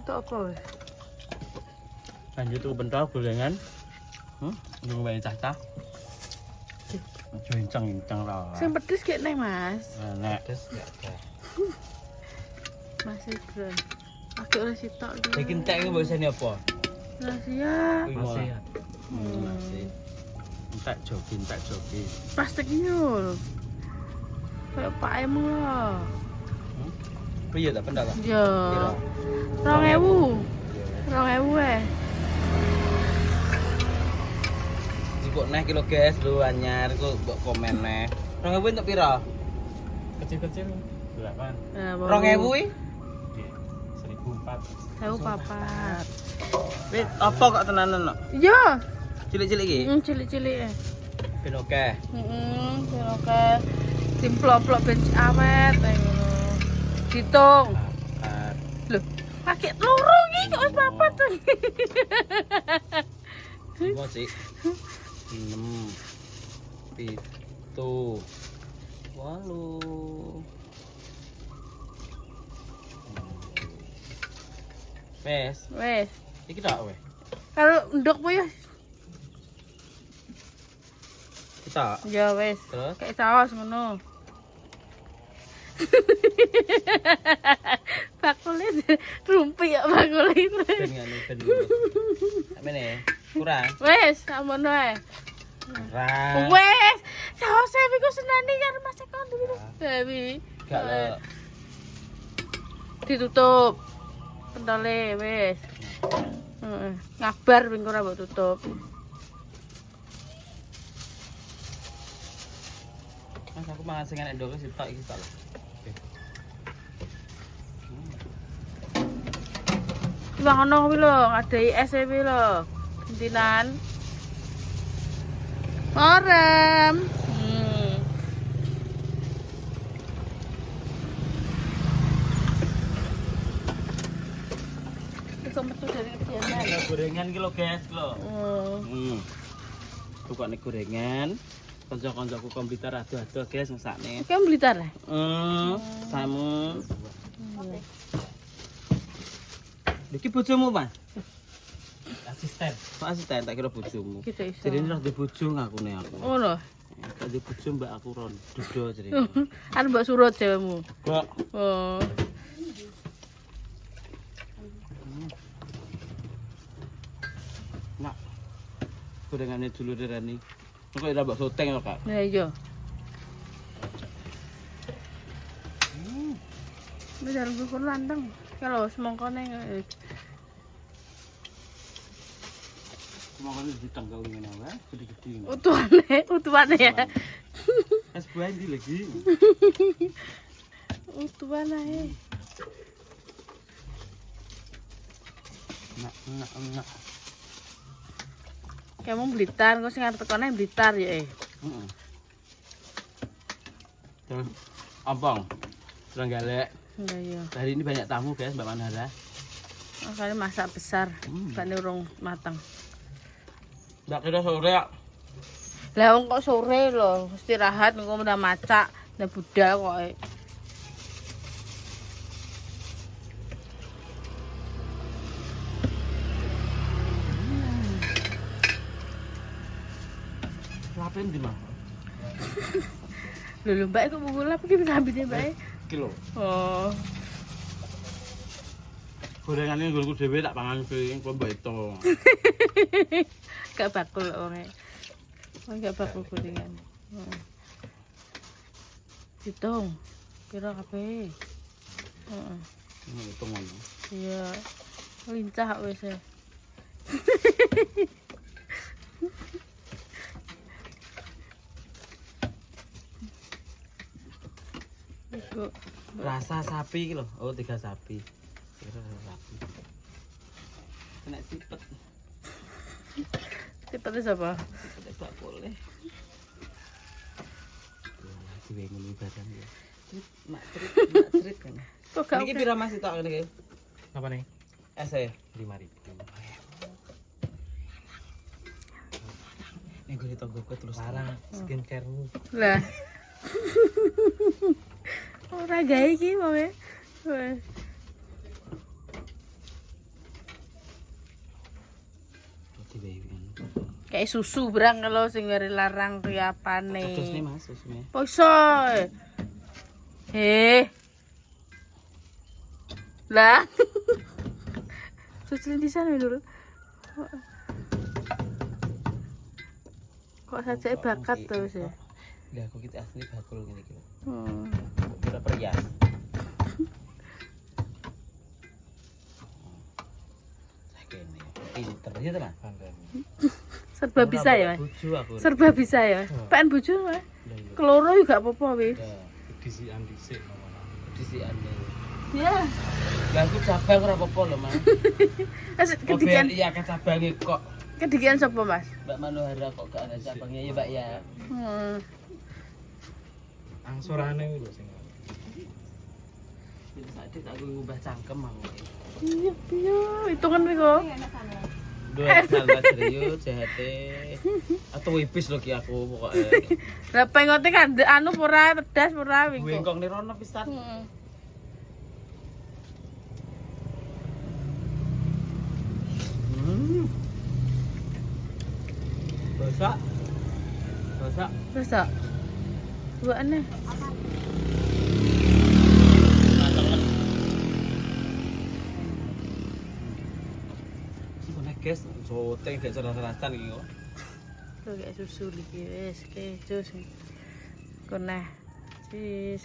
Untuk apa weh? Lanjut tuh bentol gorengan. Nunggu bayi cacah. Aja incang lah. Sing pedes kayak neng mas. Nek pedes ya. Masih keren. Pakai oleh sitok dia. Bikin teh iki mbok isine apa? Rahasia. Masih ya. Masih. Tak joki. Plastiknya lho. Kayak Pak Emu lah. Piye tak pendak tak? Ya. 2000. 2000 eh. Kok neh kilo guys lu anyar kok mbok komen neh. 2000 entuk pira? Kecil-kecil 8. 2000 kuwi? 1004. 1004. Wis apa kok tenanan kok? Iya. Cilik-cilik iki? Cilik-cilik eh. Ben oke. Oke. Dimplok-plok ben awet ae ngono. Ditung. Loh, pakai loro iki kok wis papat tuh. Semua sih. 6 7 8 Wes, Wes. iki tak weh. Kalau nduk po ya. Kita Ya wes. terus Kayak saus ngono. Bakulit rumpi ya bakulit. ben ngene ben. Amene kurang. Wes, samono ae. Kurang. Wes, saus Evi ku senani karo Mas Eko dulu. Evi. Gak lo. Ditutup. Pentole wes. Heeh. Ngabar ping ora mbok tutup. Mas aku mangan sing enek ndok sitok iki tak. Wah ono kuwi lho, ngadai es kuwi lho. Gentinan. Orem. Iso metu dari kediaman. Gorengan ki lho guys lho. Hmm. Tukane gorengan. Kanca-kancaku komputer ado-ado guys ngesakne. Iki Blitar ya? Samu. Iki bojomu, Mas? Asisten. Kok asisten tak kira bojomu. Kita iso. Jadi ora ndek bojo ngakune aku. Oh lho. Tak ndek bojo mbak aku ron dudo jadi. Anu mbok surut cewekmu. Kok Oh. nak gorengane dulu derani. Kok ora mbok soteng kok, Kak. Nah iya. Wis arep kukur landeng. Kalau semongkone Semoga ditanggal ngene wae, gede-gede. utuhane ya. Es buah ndi lagi? Utuhan ae. Nak. Kamu Blitar, kok sing arep tekone Blitar ya. Heeh. Terus ompong. Trenggalek. Iya iya. Hari ini banyak tamu guys, Mbak Manara. Makanya masak besar, bakne urung matang. Ndak kira sore ya. Lah wong kok sore lho, istirahat engko udah masak, udah budal kok. Lapen di mana? Lho Mbak kok bubul apa iki sambine Mbak? Kilo. Oh. Gorengane nggonku dhewe tak pangan piring kok mbak itu. Gak bakul wonge. Wong gak bakul gorengan. Hitung. Kira kabeh. Heeh. Hitung ngono. Iya. Lincah wis e. Rasa sapi iki lho. Oh, 3 sapi. Kira rasa sapi. Kena sipet. Sipete sapa? Sipet gak boleh. Diwe ngono badan ya. Mak trit kan. Kok gak Niki pira Mas tok ngene iki? Apa nih? Ese 5.000. ning gone tonggoku terus Parah skincare-mu. Lah. Ora gawe iki wong e. Kayak susu berang kalau sing ngare larang kuwi apane. Terus nih Mas, susune. Poso. Lah. Susu di sana dulu. Kok saja bakat tuh sih. Lah aku kita asli bakul ngene iki. Hmm. Kira perias. Sakene. Pinter ya, Teman. Serba bisa ya, Mas. Bojo aku. Serba bisa ya. Pengen bojo, Mas. Keloro juga apa-apa wis. Disian dhisik Disike. Ya. Lah aku cabang ora apa-apa lho, Mas. Kedikian Iya kan cabange kok. kedikian sapa, Mas? Mbak Manohara kok gak ada cabangnya ya, Mbak ya. angsurane lho sing Wis sakit aku ngubah cangkem aku. Iya, iya, hitungan kuwi kok. Dua sahabat serius jahate. Atau wipis lho ki aku pokoknya. Lah pengote kan anu ora pedas ora Gue wingi. engkong nirono pisan. Heeh. Bosak. Bosak. Terus tak? Buane. Sebenarnya guys, soteng gak cerah-cerahan iki kok. Tuh kayak susu iki wis ke jus. Koneh. Wis.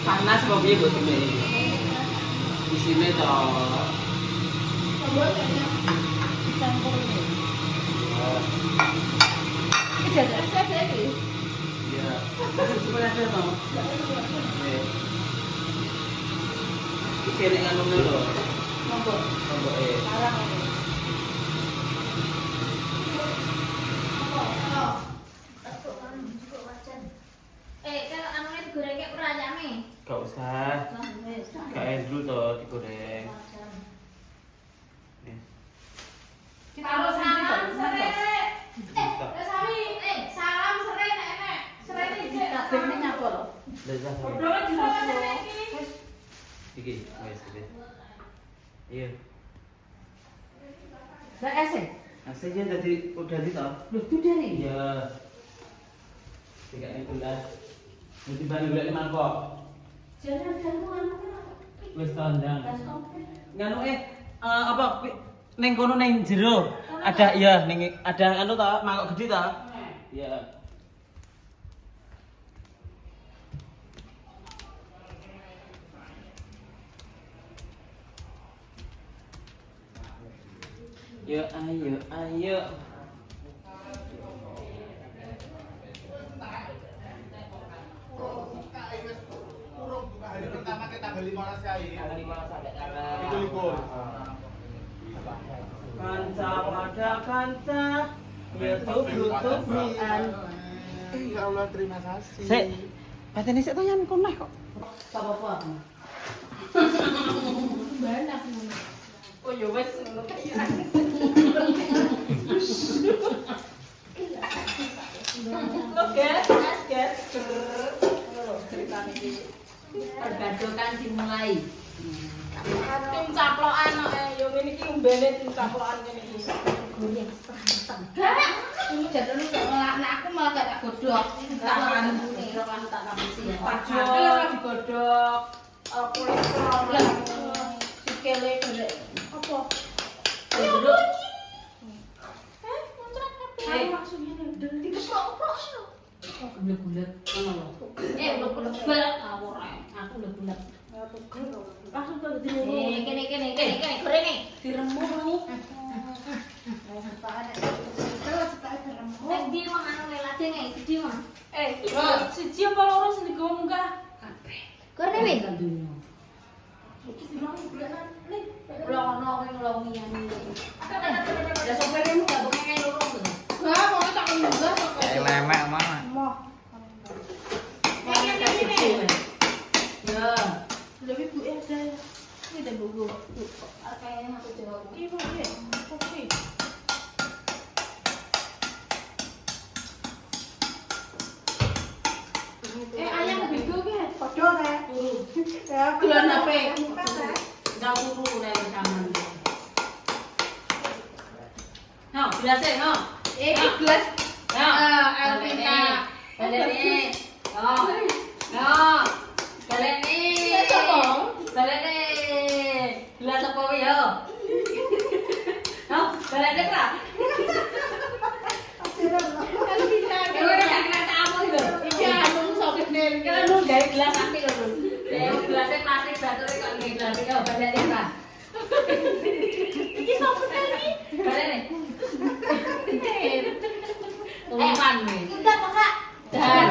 Panas kok piye kok dene. Di sini toh. Iya. Cuma ada mau. Iki nek anu lho. Lombok kalau anunya digoreng kayak perayaan Gak usah. Gak dulu toh digoreng. kalau salam sere salam sere nek sere iki kabehne nyapol Lezat. bodhoe disono Iki wis iki. Iya. lah ese Aslinya tadi udah di toh. lho itu dari Iya. 3 bulan. Nanti balik bulan 5 kok. jalan-jalan anu Wis tandang. gas komplit Nganu apa neng kono neng jero ada ya neng ada anu ta mangkok gede ta? Iya. Yo ayo ayo. Hari pertama kita beli monas kain. Kali mana sampai kalah. Itu libur. Kanca pada kanca. YouTube nian. Ya Allah, terima kasih. Sik. Patene sik tangan koneh kok. apa-apa banyak Oh ya wis ngono kae. Gas. pergadokan dimulai Tim caplokan kok yo ngene iki umbene tim caplokan ngene iki. goreng setengah ini jadinya kok nek aku malah gak tak godhog tak anu tak kapisi ya Tapi ora digodhog. Kolesterol Lah. sikile golek apa? Godhog. Muncrat kabeh. Eh. Maksudnya ndel dikeprok-keprok lho. bulet-bulet ngono lho bulet-bulet ngawur aku bulet-bulet Langsung ke kene goreng nih diremuk. nek di wong anu lelate nih di wong Siji apa loro sing digawa munggah? goreng wis Iki dilangi bulanan nih. lono kowe ngelongian ya sopirmu gak pengen loro tuh Enggak, mau tak munggah kok. Lemek mana? Moh. ya Lebih bu ada. Ini ada buku. kayaknya aku jawab Ini mau ya. Kopi. Ayam lebih Bulan HP. Enggak kuku nek sampean. No, gelasnya no. Gelas. No, Elvina. Balene. No. No. Balene. Balene. Gelas apa wae yo? No, balene ra. Gelas apik lho. Gelasnya plastik bature kok nggih gelas iki balene ra. Iki sopo tadi? Balene. Umpan nih. Enggak, Kak. Dan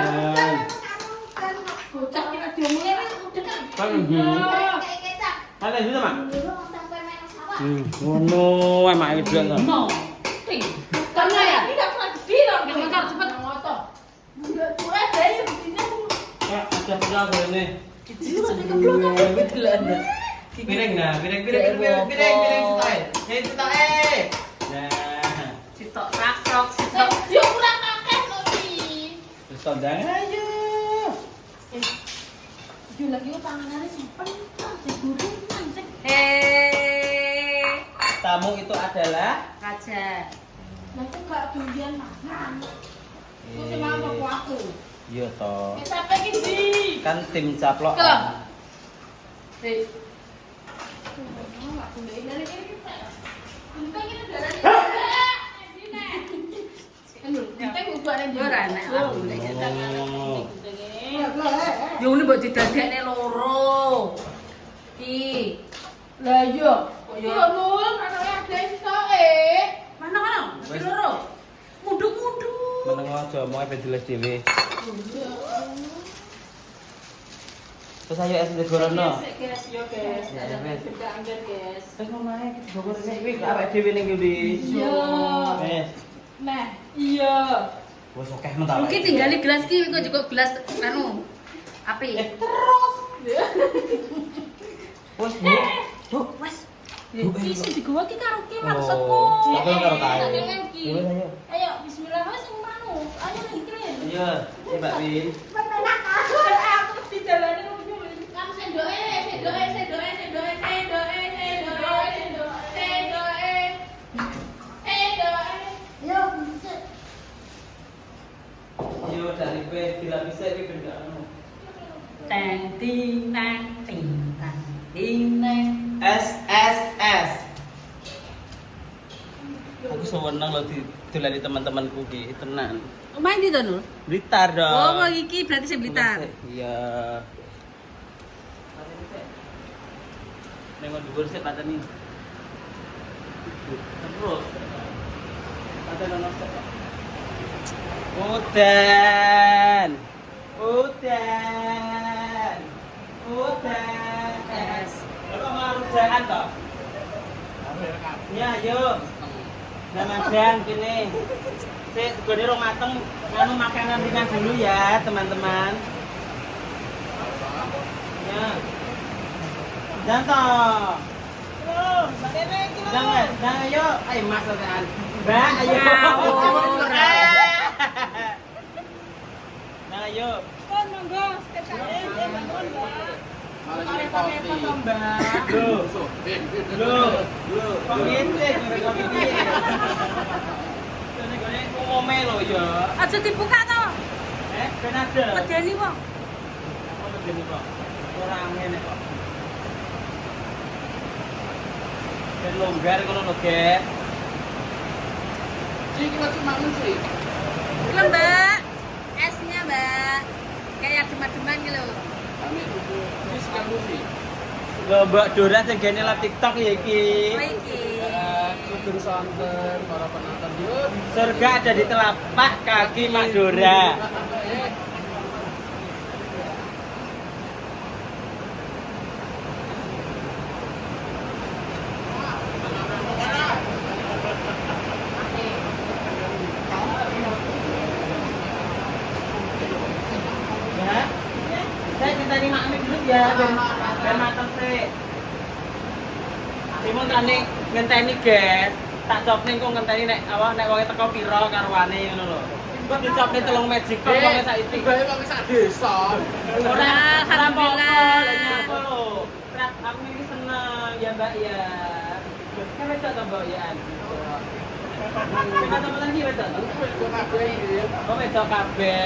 Bocah kita diomongin kan udah kan. Kayak kecap. Ada juga, Mak? Dulu sampai main sawah. Ngono, emak iki juga. no. Ting. Karena ya. Tidak pernah bilang. Yang motor cepet motor. Enggak, gue ada yang begini. Ya, ada pula ini. Piring nah, piring style. Hei, style. Nah, Sitok rakrok, sitok. Dia kurang makan loh, Bi. terus tondang ayo. Dia lagi tangannya simpen. Digoreng, anjing. Tamu itu adalah Raja. Nah, aku nggak doyan makan. Aku sih makan aku aku. Iya toh. Sampai gini. Kan tim caplok. Tuh. Eh, Nggak boleh dari ini kita. Entah kita darah ini. Entah gue ada juga. ora nek aku lek Oh. yo ini mbok didadekne loro. Ki. Lah iya. Kok yo? Yo nul anaknya ada stok Mana? Ki loro. Munduk-munduk. Meneng aja mau ben jelas dhewe. Terus ayo es digorono. Guys, yo guys. Ya, wes. Tidak angger guys. Terus omahe kita digorone iki awake dhewe ning ndi. Iya. Wes. Nah, iya. Wes akeh men ta. Mungkin tinggali gelas ki kok juga gelas anu. Api. Wes, Bu. Bu. Wes. Iki sing digawa ki karo ki Oh, maksudku. tak karo kae. Tak kenal ki. Wes ayo. Ayo bismillah wes sing manu. Ayo dikirim. Iya, iya Mbak Win. Aku di dalane lucu. Kamu sendoke. Yo, bisa. Iya dari kowe dilapisi iki ben gak anu. Tang ting tang ting tang ting tang. SSS. Aku seneng loh dilani teman-temanku ki, tenan. Main di Nur? Blitar dong. Oh, mau iki berarti saya Blitar. Iya. Nengok dhuwur sik pateni. Terus. Pateni ono sik. Udan. Yes. Kok mau rujakan toh? Ya, yuk. Ramadan gini. Sik, segone rong mateng, nganu makanan ringan dulu ya, teman-teman. Ya. Dan toh. Jangan, jangan ayo. Ayo Mas Okan. Mbak, ayo. Ngawur. Nah, ayo. Loh. Kok ngene kok iki? Gone ngome lho ya. Aja dibuka to. Ben ada. Medeni wong. Apa begini kok? Ora ngene kok. Ben longgar kono lho, Gek. Lho, Mbak. Esnya, Mbak. Kayak deman-deman gitu loh. Lho Mbak Dora sing gene live TikTok ya iki. Oh, iki. Surga ada di telapak kaki Mak Dora. Ya. Saya minta nih mak dulu ya, ben mateng sih. Timun tani ngenteni guys. Tak jawab ning kok ngenteni nek apa nek wonge teko pira karwane ngono lho. Kok dicopne telung magic kok wong saiki. Bae wong sak desa. Ora Alhamdulillah. Apa lho? Aku iki seneng ya Mbak ya. Kan wedok to Mbak ya. Teman-teman iki wedok. Kok wedok kabeh.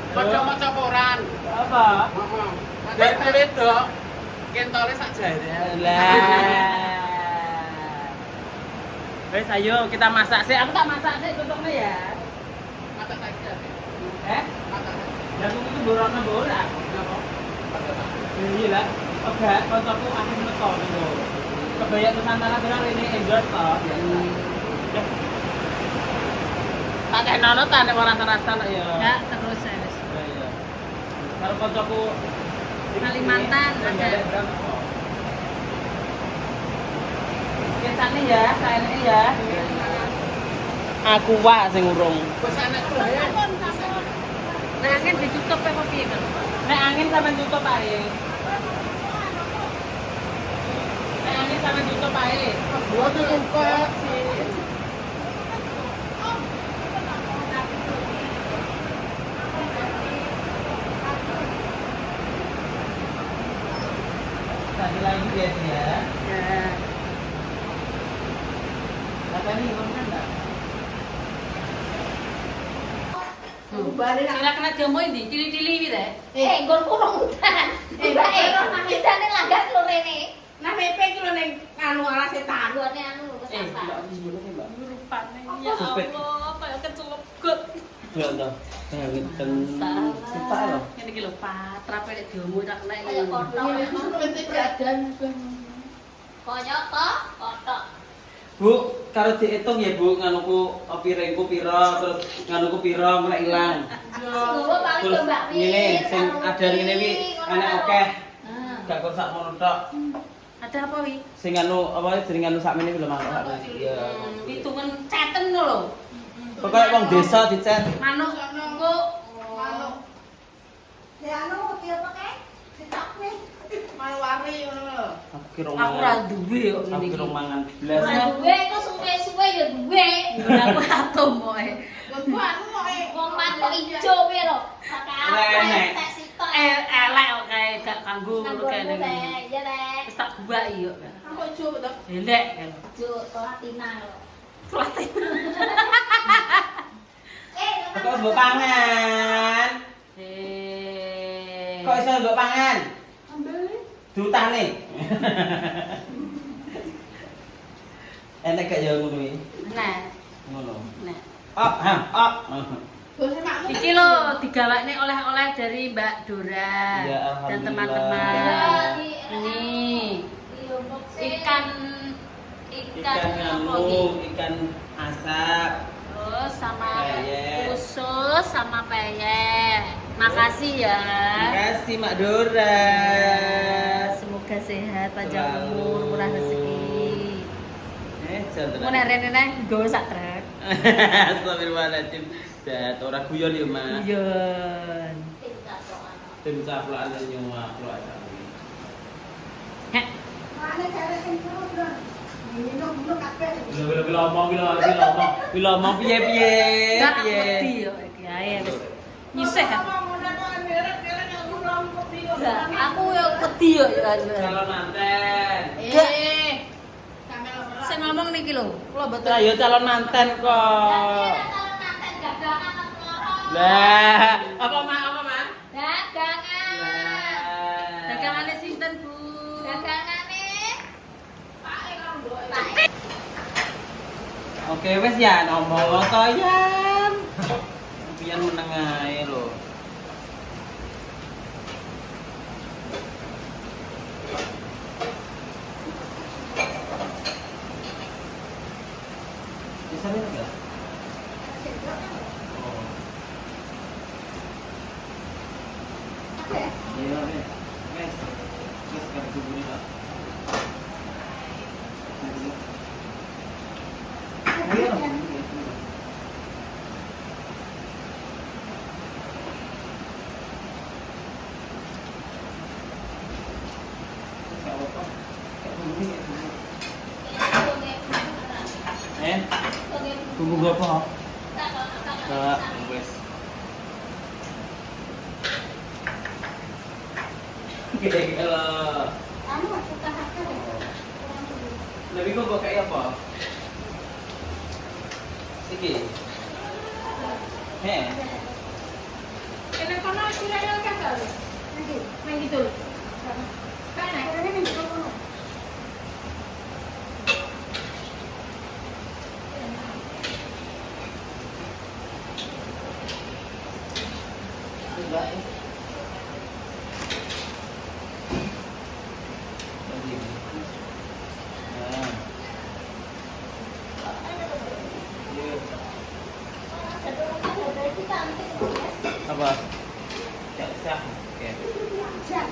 Padha maca koran. Apa? Heeh. Dari wedok kentole sak jare. Lah. Wes ayo kita masak sih. Aku tak masak sih tutupnya ya. Mata saiki. Mata. Lah aku itu borona borak. Napa? Iya lah. Oke, koncoku aku metu lho. Kebaya Nusantara bilang ini endorse toh. Tak kenono ta nek ora terasa ya. Ya, terus ya wis. Iya. Karo koncoku Kalimantan ada. Biasanya ya, kayaknya ya. Aku wak sing urung. Wis enek bae. Nah, angin ditutup apa piye kan? Nek angin sampe tutup ae. Nek angin sampe tutup ae. Gua buka. Tadi lagi guys ya. Ya. Apa nih ngomongnya enggak? Sila kena diomongin di cili-cili iki teh. Nggon kurung udan. Mbak kita ning langgar lho rene. Nah, mepe iki lho ning anu alas setan. Duane anu lho Eh, kesasar. enggak dulu sih, Mbak. Rupane Apa? ya Allah, kayak kecelebet. Enggak toh. Banget ten. Sumpah loh. Ngene iki lho, patra pelek diomongin tak nek. Kayak kotok. Koyok toh, kotok. Bu, kalau dihitung ya Bu, nganuku piringku pira, terus nganuku pira mulai ilang. Nggowo paling Terus yo Mbak Mir. ngene sing ada ngene iki enek akeh. Ah. Gak kok sak mono tok. Ada apa wi? Sing anu apa jeneng anu sakmene iki lho manuk sakmene. Iya. Hitungan ceten lho. Pokoke wong desa dicet. Manuk engko Manuk. Ya anu ki apa kae? Ditokne. Manuk wari ngono lho. Aku kira aku ora duwe kok Aku ngene iki. kira mangan blas. Ora duwe iku suwe-suwe ya duwe. Aku atom moe. Lho anu kok Wong manuk ijo kuwi lho. Renek. Tak sitok. Elek kok kae gak kanggo ngono kae. Iya, Rek. Wis tak buaki yo. aku ijo betul. Elek kan. Jo platina lho. Kok mbok pangan? Kok iso mbok pangan? Diutane. Enek gak ya ngono iki? Nah, Ngono. nah. Op. Bose makmu. Iki lho digawakne oleh-oleh dari Mbak Dora Ya, dan alhamdulillah. teman-teman. Ini ikan Ikan nganu, ikan asap. terus sama Peyek. usus sama peyek. Makasih ya. Makasih Mak Dora. Semoga sehat, panjang Selalu. umur, murah rezeki. Jangan. Mau nere-nere nggawa sak trek. Astagfirullahaladzim. Jahat ora guyon ya, Mas. Yon. Tim caplok ana nyawa plok aja. Heh, Bila omong piye-piye. gak Piye. wedi yo iki ae wis. Nyisih kan. Lah, aku yo wedi yo Calon manten. Saya ngomong niki lho, kula mboten. Ayo calon manten kok. Lah, apa Mak? Apa Mak? Dagangan. Lah. Dagangane sinten, Bu? Dagangane. Oke wes ya nomor to yan. Pian meneng ae lho. Bisa enggak? Oh. Iya, wes. Wes. Wes kan kuburi Pak. Ayo. Bumbu apa? Wes. Kalau Anu suka haknya. lebih kok bawa kayak apa? Iki. Heh. Kena kono kiranya kakak. Nanti main gitu. Kan akhirnya main gitu. Enggak. Apa? Cak sah. Oke. Iya, iya.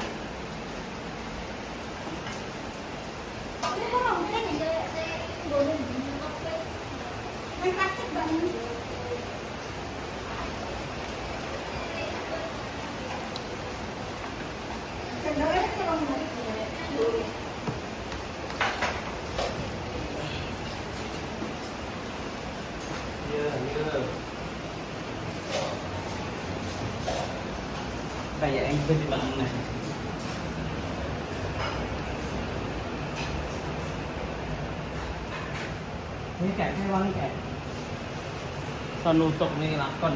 Kayak yang bisa dibangun. Ini kayak wangi kayak. So nutup nih lakon.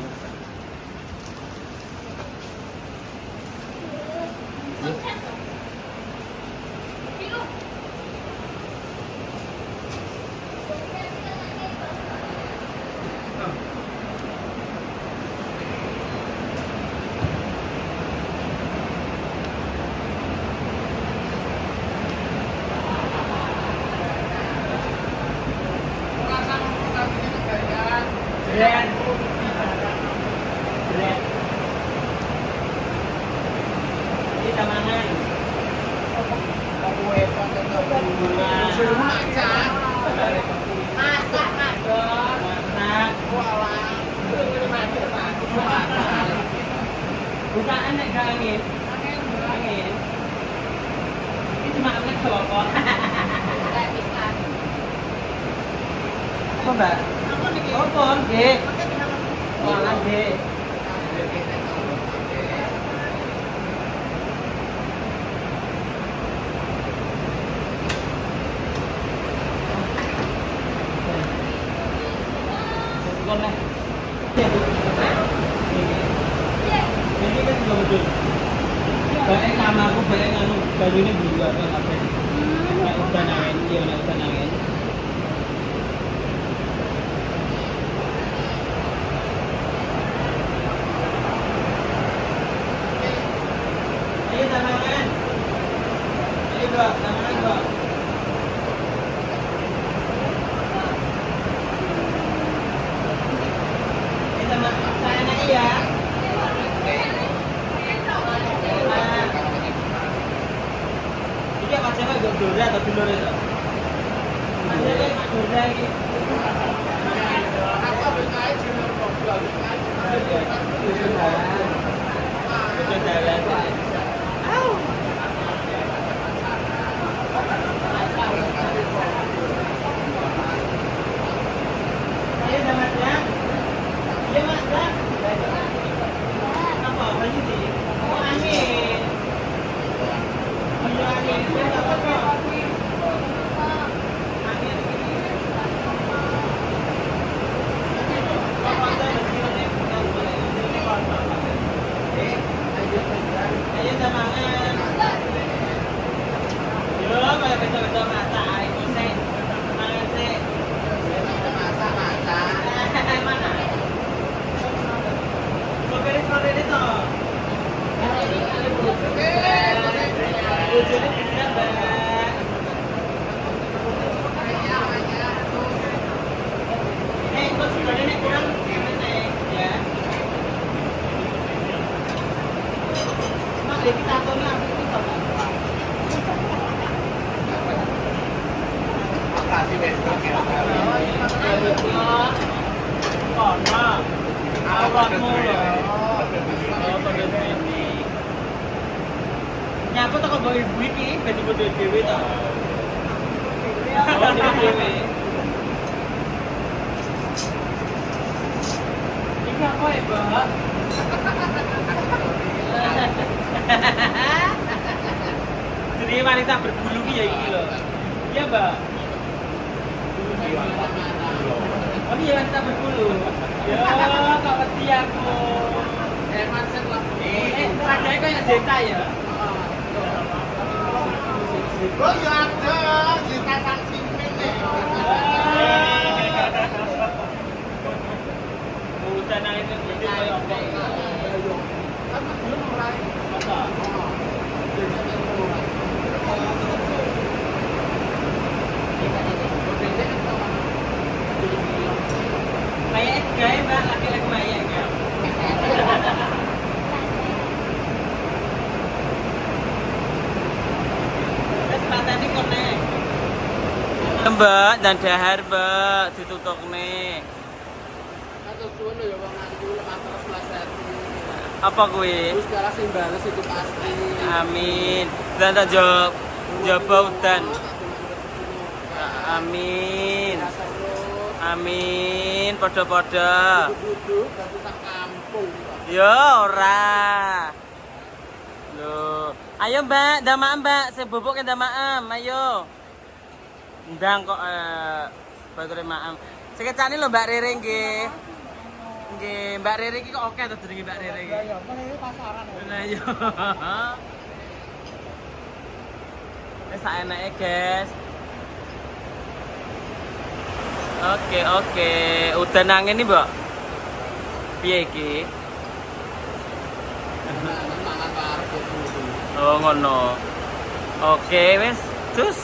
Keren. Keren. Ini tamangan. Masak, Mak. Masak. Bukaan nek gak angin. Angin. Ini cuma angin kelopok. Apa mbak? Apa? Nggih. Olah nggih. Kon nek. Ini kan juga betul. Banyak sama aku banyak nganu baju ini juga kan apa? Kayak udah nangin, iya udah nangin. Ayo tangan. Ayo dua, tangan dua. Ayo sama saya naik ya. Ini macam apa dulu atau dulu itu? Macam apa dulu lagi? Aku ambil kain junior goblok. Ayo tangan. Yo, kalau betul-betul masak air koseng. Tangan sih. Mana? Sopir itu. Ujungnya bisa banget. Kok sebenarnya kurang ya. Mak, kita tatonnya apa itu? Makasih wes pakai apa? Oh, nah. Awakmu loh. Nyapa tak kok ibu iki beda-beda dhewe ta. Oh, dhewe. apa ya, Mbak? Jadi wanita berbulu ya iki lho. Iya, Mbak. Oh iya wanita berbulu. Ya, kok ngerti aku. Mindset lah. Rasanya kayak Zeta ya. Oh ya ada, Zita Saksi nih. Udah nang itu jadi kayak apa? Kan belum mulai. Masa? Kayak gaya Mbak, laki-laki Maya ya. Terus matanya konek. Mbak, dan dahar Mbak, ditutup nih. Atau suwun ya wong aku lepas selesai. Apa gue? Terus cara sing bales itu pasti. Amin. Dan tak jawab dan. Amin. Amin. Podo-podo. Duduk berarti tak kampung. Yo ora. Loh. Ayo Mbak, ndamaam Mbak, saya bubuk ke ndamaam, ayo. Ndang kok bature maam. Sekecane lho Mbak Rere nggih. Nggih, Mbak Rere iki kok oke to jenenge Mbak Rere iki. Ya, meneh pasaran. Lah yo. Wis sak enake, guys. Oke. Udah nang ini, Mbak. Piye iki? Oh, ngono. Oke, wis. Cus.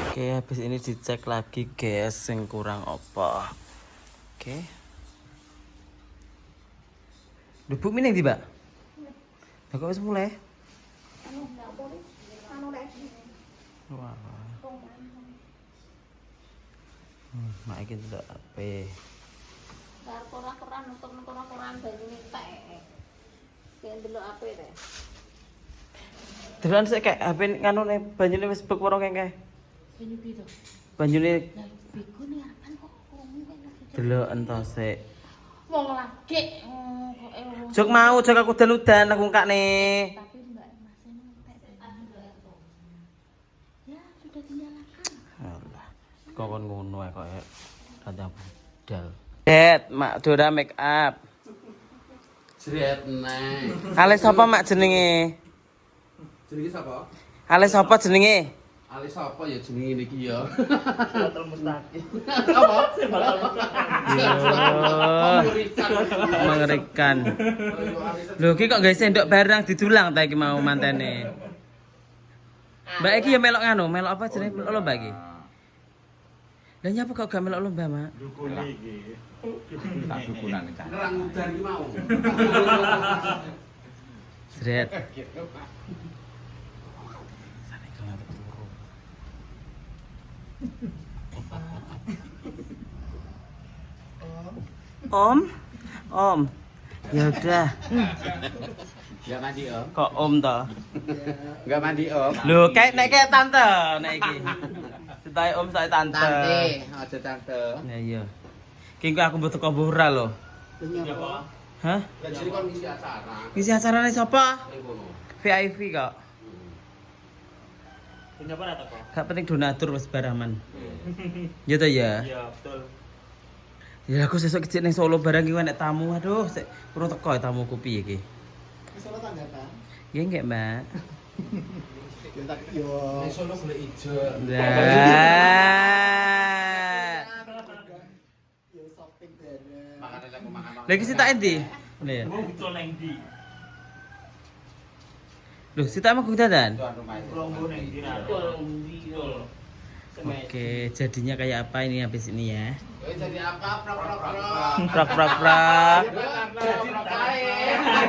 Oke, habis ini dicek lagi, guys, sing kurang apa. Oke. Dubuk mineng ndi, Mbak? Lah kok wis mulai? Wah. Mak iki ndak ape. Bar koran untuk koran banyune tek. Kayak delok ape teh. Delan sik kayak HP nganu ne banyune wis bek waro kengke. Banyu piro? Banyune Lah bego ning arepan kok krungu kaya delok ento sik. wong lagi kok Jok mau jok aku udan-udan aku ngkakne. tapi Mbak Masnya entek. Ya sudah dinyalakan. Alah. Kok kon ngono ae kok kandang budal. Det, Mak Dora make up. Jret neng. Ale sapa Mak jenenge? Jenenge sapa? Ale sapa jenenge? Ali sapa ya jenenge niki ya? Hotel Mustaqim. Apa? Mengerikan. Lho iki kok gawe sendok barang didulang ta iki mau mantene. Mbak iki ya melok nganu, melok apa jenenge? Melok lomba iki. Lah nyapa kok gak melok lomba, Mak? Dukune iki. Tak dukunan kan. Nerang udan iki mau. Sret. Om. Ya udah. Enggak mandi om. Kok Om toh? Enggak mandi om. Lho, kayak tante nek iki. Setae Om, setae tante. Tante, aja tante. Ya iya. Ki engko aku mbutuh kombora lho. Nyapa? Hah? Lah jadi kon ngisi acara. Ngisi acarane sapa? Ning kono. VIP kok. Punya apa atau kok? Gak penting donatur wis baraman. Ya toh ya. Iya, betul. Ya aku sesuk kecil ning Solo barang iki nek tamu. Aduh, sik kurang teko tamuku piye iki. Wis ora tanggatan. Ya enggak, Mbak. Ya tak yo. Ning sono golek ijo. Lah. Yo shopping bareng. Makan aku makan. Lagi sita endi? Lho. Gua butuh neng di. Lho, sita emang kudu dadan? Tuan rumah itu. Lombo neng di. Oke, jadinya kayak apa ini habis ini ya? Jadi apa? Prak. Prak prak prak. Jadi